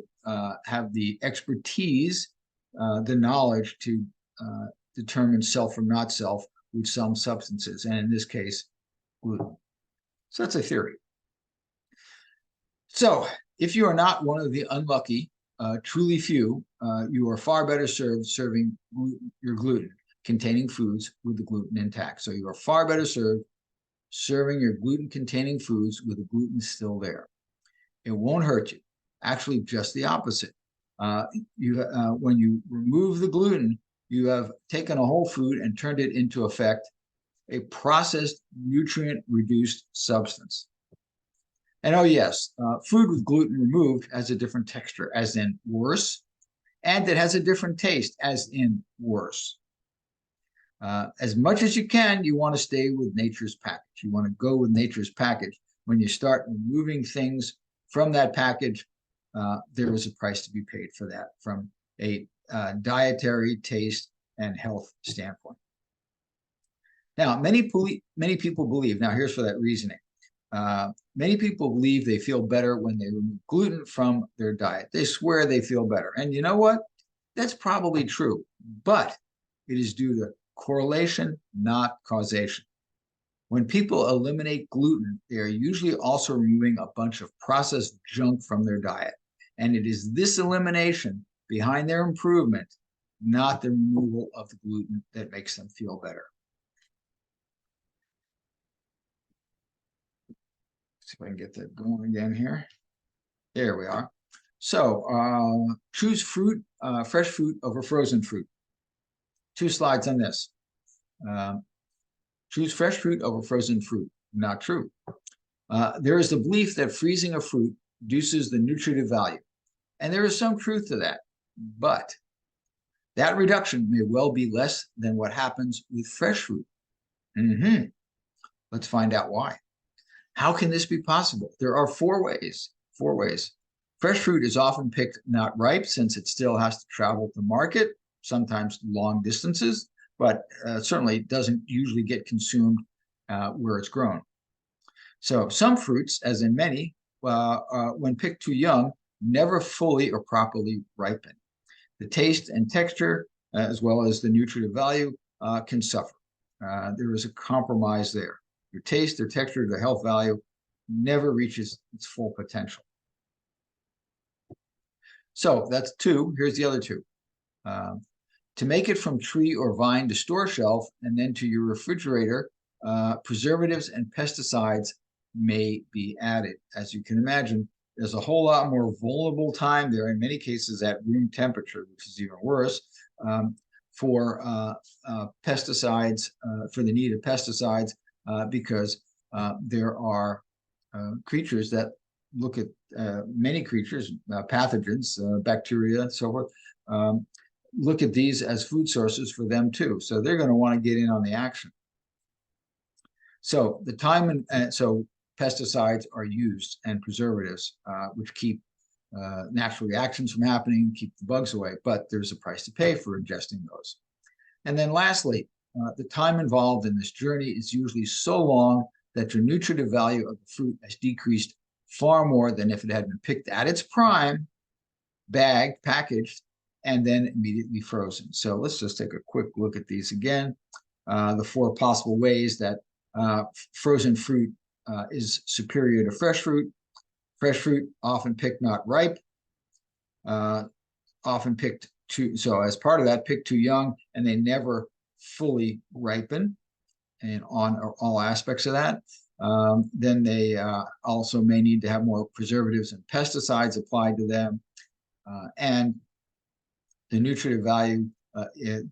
have the expertise, the knowledge to determine self from not self with some substances, and in this case, gluten. So that's a theory. So if you are not one of the unlucky, truly few, you are far better served serving your gluten-containing foods with the gluten intact. So you are far better served serving your gluten-containing foods with the gluten still there. It won't hurt you. Actually, just the opposite. When you remove the gluten, you have taken a whole food and turned it into effect a processed, nutrient-reduced substance. And oh yes, food with gluten removed has a different texture, as in worse, and it has a different taste, as in worse. As much as you can, you want to stay with nature's package. You want to go with nature's package. When you start removing things from that package, there is a price to be paid for that from a dietary, taste, and health standpoint. Now, many people believe, now here's for that reasoning. Many people believe they feel better when they remove gluten from their diet. They swear they feel better. And you know what? That's probably true, but it is due to correlation, not causation. When people eliminate gluten, they are usually also removing a bunch of processed junk from their diet. And it is this elimination behind their improvement, not the removal of the gluten, that makes them feel better. See if I can get that going again here. There we are. So choose fruit, fresh fruit over frozen fruit. 2 slides on this. Choose fresh fruit over frozen fruit. Not true. There is the belief that freezing a fruit reduces the nutritive value. And there is some truth to that. But that reduction may well be less than what happens with fresh fruit. Let's find out why. How can this be possible? There are 4 ways. 4 ways. Fresh fruit is often picked not ripe, since it still has to travel to market, sometimes long distances, but certainly doesn't usually get consumed where it's grown. So some fruits, as in many, when picked too young, never fully or properly ripen. The taste and texture, as well as the nutritive value, can suffer. There is a compromise there. Your taste, their texture, their health value never reaches its full potential. So that's 2. Here's the other 2. To make it from tree or vine to store shelf and then to your refrigerator, preservatives and pesticides may be added. As you can imagine, there's a whole lot more vulnerable time there, in many cases at room temperature, which is even worse, for pesticides, for the need of pesticides, because there are creatures that look at many creatures, pathogens, bacteria, so forth, look at these as food sources for them too. So they're going to want to get in on the action. So the time and so pesticides are used and preservatives, which keep natural reactions from happening, keep the bugs away, but there's a price to pay for ingesting those. And then lastly, the time involved in this journey is usually so long that your nutritive value of the fruit has decreased far more than if it had been picked at its prime, bagged, packaged, and then immediately frozen. So let's just take a quick look at these again. The 4 possible ways that frozen fruit is superior to fresh fruit. Fresh fruit, often picked not ripe, often picked too, so as part of that, picked too young, and they never fully ripen, and on all aspects of that. Then they also may need to have more preservatives and pesticides applied to them. And the nutritive value,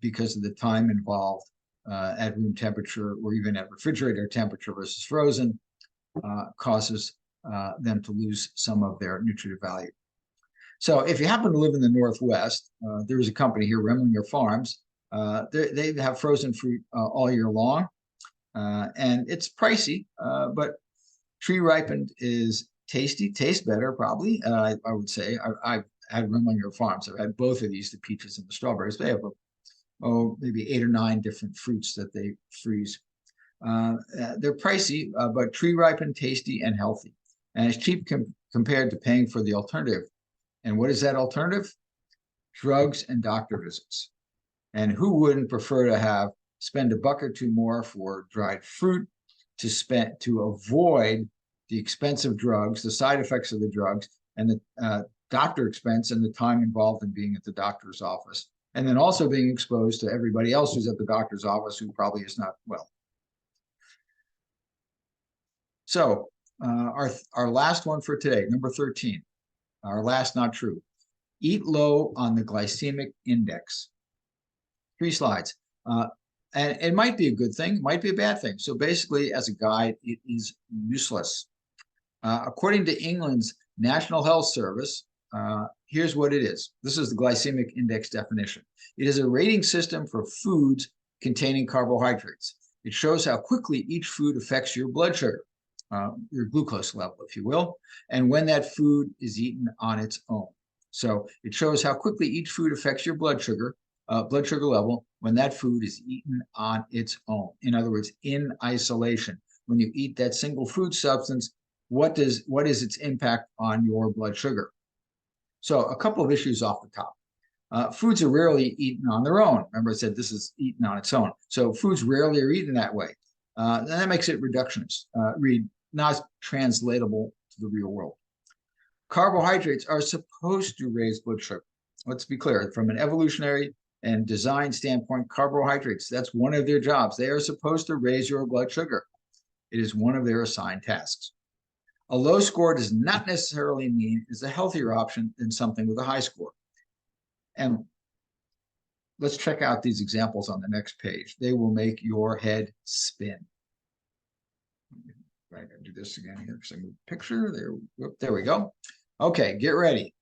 because of the time involved at room temperature or even at refrigerator temperature versus frozen, causes them to lose some of their nutritive value. So if you happen to live in the Northwest, there is a company here, Remlinger Farms. They have frozen fruit all year long, and it's pricey, but tree ripened is tasty, tastes better probably, I would say. I've had Remlinger Farms. I've had both of these, the peaches and the strawberries. They have maybe 8 or 9 different fruits that they freeze. They're pricey, but tree ripened, tasty, and healthy. And it's cheap compared to paying for the alternative. And what is that alternative? Drugs and doctor visits. And who wouldn't prefer to spend $1 or 2 more for dried fruit to avoid the expensive drugs, the side effects of the drugs, and the doctor expense and the time involved in being at the doctor's office, and then also being exposed to everybody else who's at the doctor's office who probably is not well. So our last one for today, number 13, our last not true. Eat low on the glycemic index. 3 slides. And it might be a good thing, might be a bad thing. So basically, as a guide, it is useless. According to England's National Health Service, here's what it is. This is the glycemic index definition. It is a rating system for foods containing carbohydrates. It shows how quickly each food affects your blood sugar, your glucose level, if you will, and when that food is eaten on its own. So it shows how quickly each food affects your blood sugar level when that food is eaten on its own. In other words, in isolation. When you eat that single food substance, what is its impact on your blood sugar? So a couple of issues off the top. Foods are rarely eaten on their own. Remember I said this is eaten on its own. So foods rarely are eaten that way. And that makes it reductionist, not translatable to the real world. Carbohydrates are supposed to raise blood sugar. Let's be clear, from an evolutionary and design standpoint, carbohydrates, that's one of their jobs. They are supposed to raise your blood sugar. It is one of their assigned tasks. A low score does not necessarily mean it's a healthier option than something with a high score. And let's check out these examples on the next page. They will make your head spin. I gotta do this again here because I moved the picture. There we go. Okay, get ready.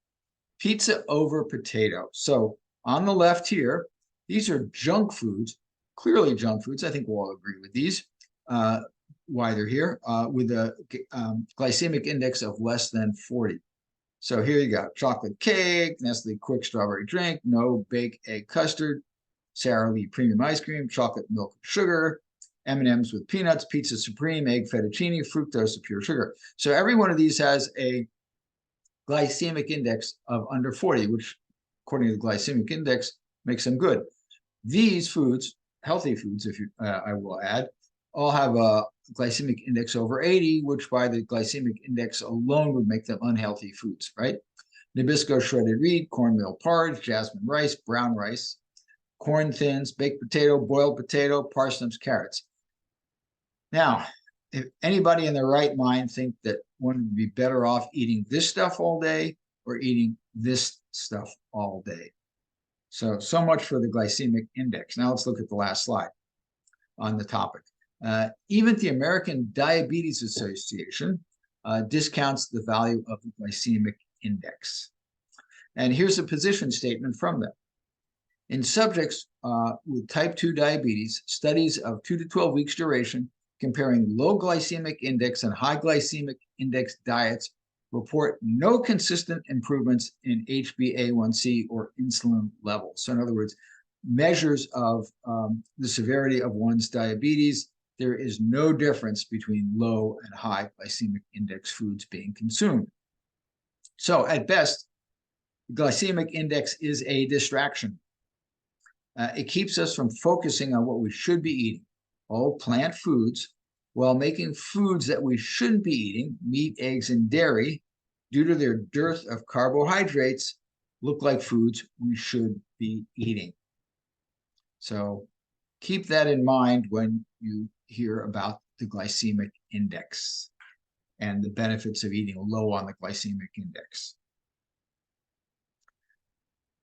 Pizza over potato. So on the left here, these are junk foods, clearly junk foods. I think we'll all agree with these, why they're here, with a glycemic index of less than 40. So here you go, chocolate cake, Nestle quick strawberry drink, no bake egg custard, Sara Lee premium ice cream, chocolate milk sugar, M&Ms with peanuts, pizza supreme, egg fettuccine, fructose of pure sugar. So every one of these has a glycemic index of under 40, which according to the glycemic index makes them good. These foods, healthy foods, if you, I will add, all have a glycemic index over 80, which by the glycemic index alone would make them unhealthy foods, right? Nabisco shredded wheat, cornmeal porridge, jasmine rice, brown rice, corn thins, baked potato, boiled potato, parsnips, carrots. Now, if anybody in their right mind think that one would be better off eating this stuff all day or eating this stuff all day. So much for the glycemic index. Now let's look at the last slide on the topic. Even the American Diabetes Association discounts the value of the glycemic index. And here's a position statement from them. In subjects with type 2 diabetes, studies of 2 to 12 weeks duration comparing low glycemic index and high glycemic index diets report no consistent improvements in HbA1c or insulin levels. So in other words, measures of the severity of one's diabetes, there is no difference between low and high glycemic index foods being consumed. So at best, glycemic index is a distraction. It keeps us from focusing on what we should be eating, all plant foods, while making foods that we shouldn't be eating, meat, eggs, and dairy, due to their dearth of carbohydrates, look like foods we should be eating. So keep that in mind when you hear about the glycemic index and the benefits of eating low on the glycemic index.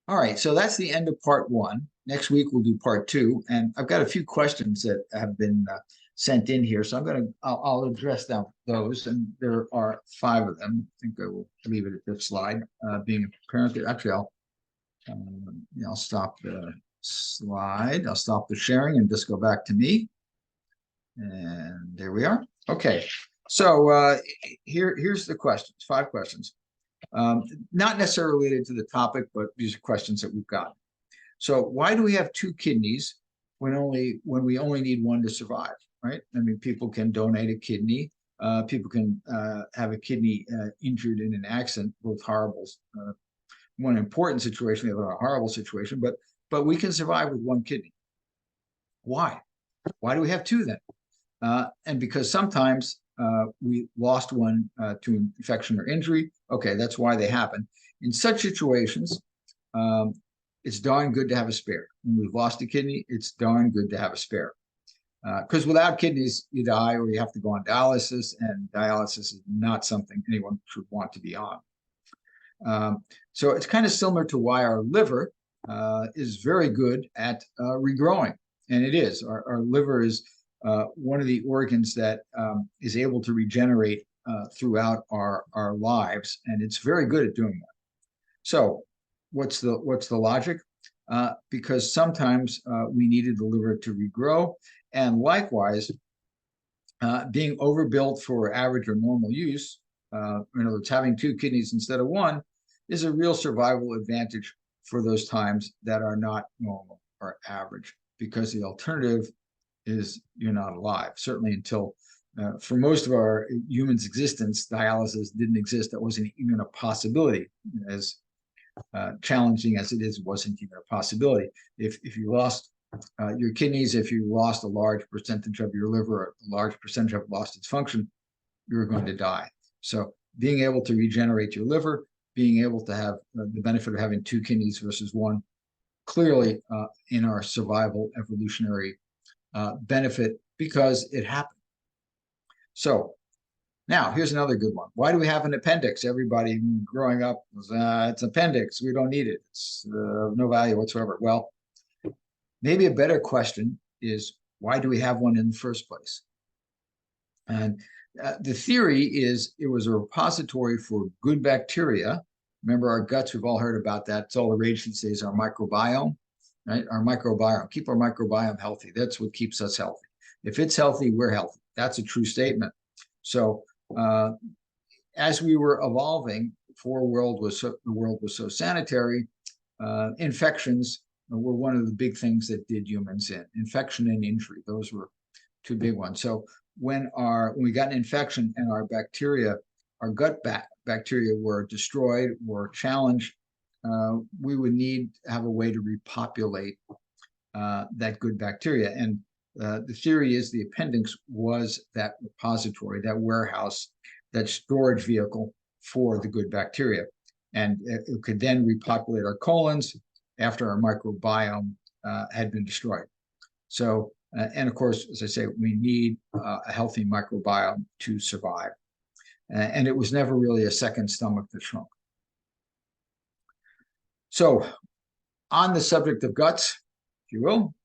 All right, so that's the end of part 1. Next week we'll do part 2, and I've got a few questions that have been sent in here, so I'll address those, and there are 5 of them. I think I will leave it at this slide. Being a parent, actually, I'll stop the slide. I'll stop the sharing and just go back to me, and there we are. Okay, so here's the questions. 5 questions. Not necessarily related to the topic, but these are questions that we've got. So why do we have 2 kidneys when we only need 1 to survive, right? I mean, people can donate a kidney. People can have a kidney injured in an accident, both horrible. One important situation, the other a horrible situation, but we can survive with 1 kidney. Why? Why do we have 2 then? And because sometimes we lost one to infection or injury. Okay, that's why they happen. In such situations, it's darn good to have a spare. When we've lost a kidney, it's darn good to have a spare. Because without kidneys, you die or you have to go on dialysis, and dialysis is not something anyone should want to be on. So it's kind of similar to why our liver is very good at regrowing. And it is. Our liver is one of the organs that is able to regenerate throughout our lives, and it's very good at doing that. So what's the logic? Because sometimes we needed the liver to regrow, and likewise, being overbuilt for average or normal use, in other words, having 2 kidneys instead of 1, is a real survival advantage for those times that are not normal or average, because the alternative is you're not alive. Certainly until, for most of our humans' existence, dialysis didn't exist. That wasn't even a possibility. As challenging as it is, it wasn't even a possibility. If you lost your kidneys, if you lost a large percentage of your liver, a large percentage of lost its function, you're going to die. So being able to regenerate your liver, being able to have the benefit of having 2 kidneys versus 1, clearly in our survival evolutionary benefit, because it happened. So now here's another good one. Why do we have an appendix? Everybody growing up was, it's appendix. We don't need it. It's no value whatsoever. Well, maybe a better question is, why do we have one in the first place? And the theory is it was a repository for good bacteria. Remember our guts, we've all heard about that. It's all the rage these days, our microbiome, right? Our microbiome, keep our microbiome healthy. That's what keeps us healthy. If it's healthy, we're healthy. That's a true statement. So as we were evolving, before the world was so sanitary, infections were one of the big things that did humans in. Infection and injury, those were two big ones. So when we got an infection and our bacteria, our gut bacteria were destroyed or challenged, we would need to have a way to repopulate that good bacteria. And the theory is the appendix was that repository, that warehouse, that storage vehicle for the good bacteria. And it could then repopulate our colons after our microbiome had been destroyed. So, and of course, as I say, we need a healthy microbiome to survive. And it was never really a second stomach that shrunk. So, on the subject of guts, if you will,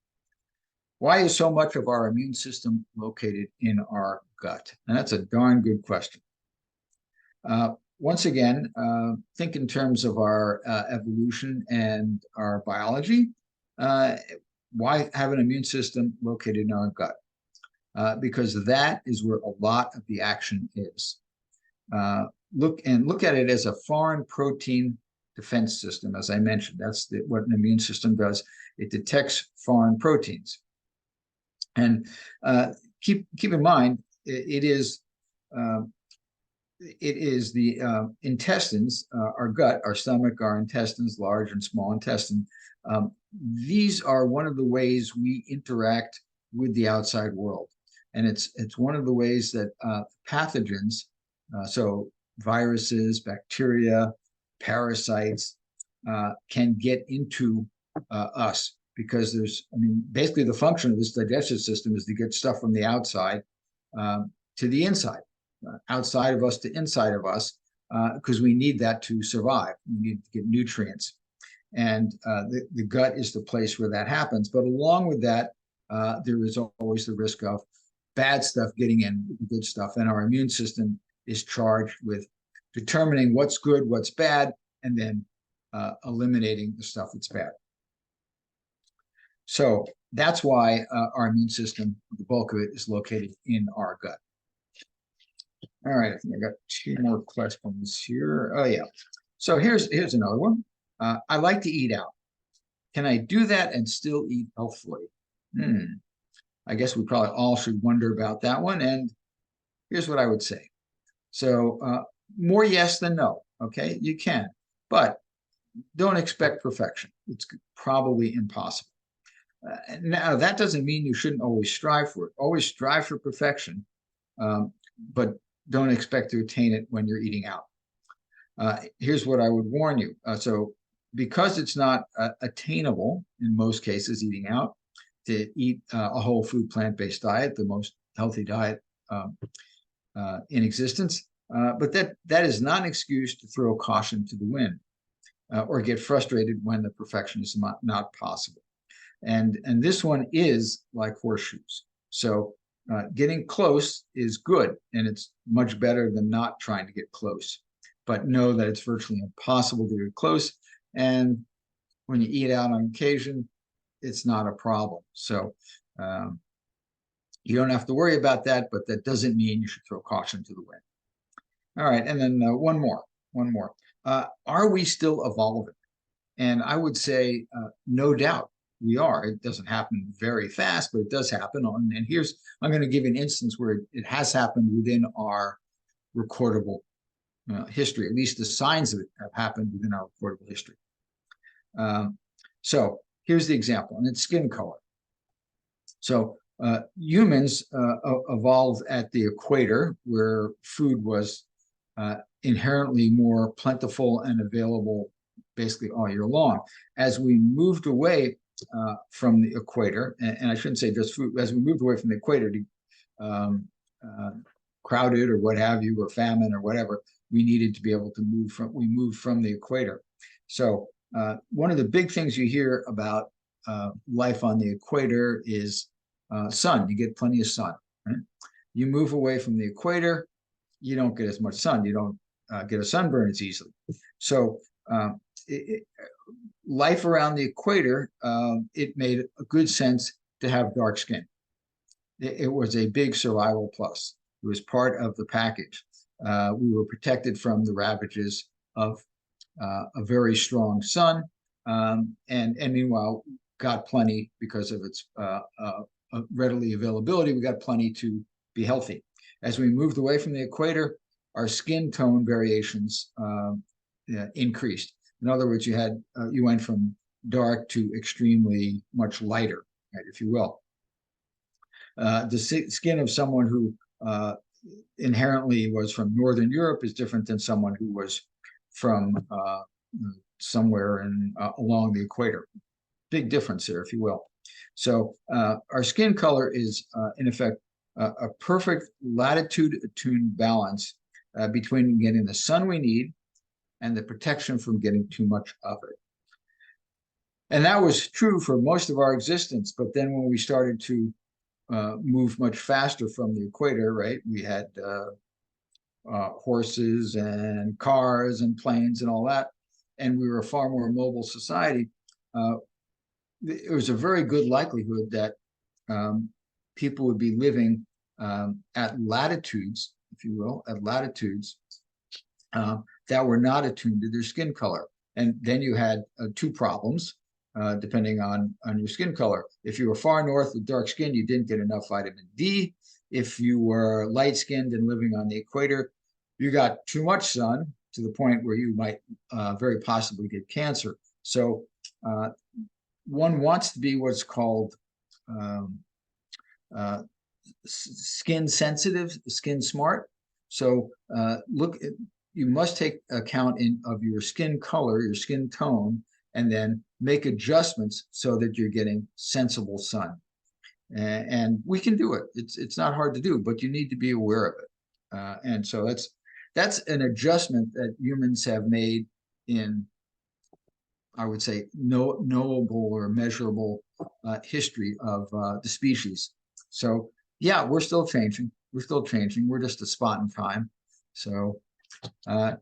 why is so much of our immune system located in our gut? And that's a darn good question. Once again, think in terms of our evolution and our biology. Why have an immune system located in our gut? Because that is where a lot of the action is. Look at it as a foreign protein defense system, as I mentioned. That's what an immune system does. It detects foreign proteins. And keep in mind, it is the intestines, our gut, our stomach, our intestines, large and small intestine. These are one of the ways we interact with the outside world. And it's one of the ways that pathogens, so viruses, bacteria, parasites, can get into us, because basically the function of this digestive system is to get stuff from the outside to the inside. Outside of us to inside of us, because we need that to survive. We need to get nutrients. And the gut is the place where that happens. But along with that, there is always the risk of bad stuff getting in with the good stuff. And our immune system is charged with determining what's good, what's bad, and then eliminating the stuff that's bad. So that's why our immune system, the bulk of it, is located in our gut. All right, I think I got two more questions here. Oh yeah. So here's another one. I like to eat out. Can I do that and still eat healthfully? I guess we probably all should wonder about that one. And here's what I would say. So more yes than no. Okay, you can, but don't expect perfection. It's probably impossible. Now that doesn't mean you shouldn't always strive for it. Always strive for perfection, but don't expect to attain it when you're eating out. Here's what I would warn you. So because it's not attainable in most cases, eating out, to eat a whole food plant-based diet, the most healthy diet in existence, but that is not an excuse to throw caution to the wind or get frustrated when the perfection is not possible. And this one is like horseshoes. So getting close is good, and it's much better than not trying to get close. But know that it's virtually impossible to get close. And when you eat out on occasion, it's not a problem. So you don't have to worry about that, but that doesn't mean you should throw caution to the wind. All right, and then one more. Are we still evolving? And I would say no doubt we are. It doesn't happen very fast, but it does happen. And I'm going to give you an instance where it has happened within our recordable history. At least the signs of it have happened within our recordable history. So here's the example, and it's skin color. So humans evolved at the equator, where food was inherently more plentiful and available basically all year long. As we moved away from the equator, and I shouldn't say just food, as we moved away from the equator to crowded or what have you, or famine or whatever, we needed to be able to we moved from the equator. So one of the big things you hear about life on the equator is sun. You get plenty of sun. Right? You move away from the equator, you don't get as much sun. You don't get a sunburn as easily. So life around the equator, it made a good sense to have dark skin. It was a big survival plus. It was part of the package. We were protected from the ravages of a very strong sun, and meanwhile got plenty because of its readily availability. We got plenty to be healthy. As we moved away from the equator, our skin tone variations increased. In other words, you went from dark to extremely much lighter, right, if you will. The skin of someone who inherently was from Northern Europe is different than someone who was from somewhere along the equator. Big difference there, if you will. So our skin color is, in effect, a perfect latitude-attuned balance between getting the sun we need and the protection from getting too much of it. And that was true for most of our existence. But then when we started to move much faster from the equator, right, we had horses and cars and planes and all that, and we were a far more mobile society. It was a very good likelihood that people would be living at latitudes, if you will, that were not attuned to their skin color. And then you had two problems, depending on your skin color. If you were far north with dark skin, you didn't get enough vitamin D. If you were light-skinned and living on the equator, you got too much sun to the point where you might very possibly get cancer. So one wants to be what's called skin sensitive, skin smart. So you must take account of your skin color, your skin tone, and then make adjustments so that you're getting sensible sun. And we can do it. It's not hard to do, but you need to be aware of it. And so that's an adjustment that humans have made in, I would say, knowable or measurable history of the species. So yeah, we're still changing. We're still changing. We're just a spot in time. So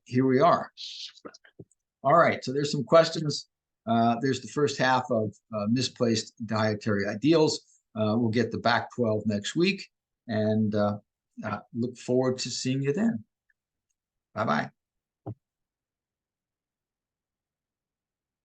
here we are. All right, so there's some questions. There's the first half of Misplaced Dietary Ideals. We'll get the back 12 next week, and look forward to seeing you then. Bye-bye.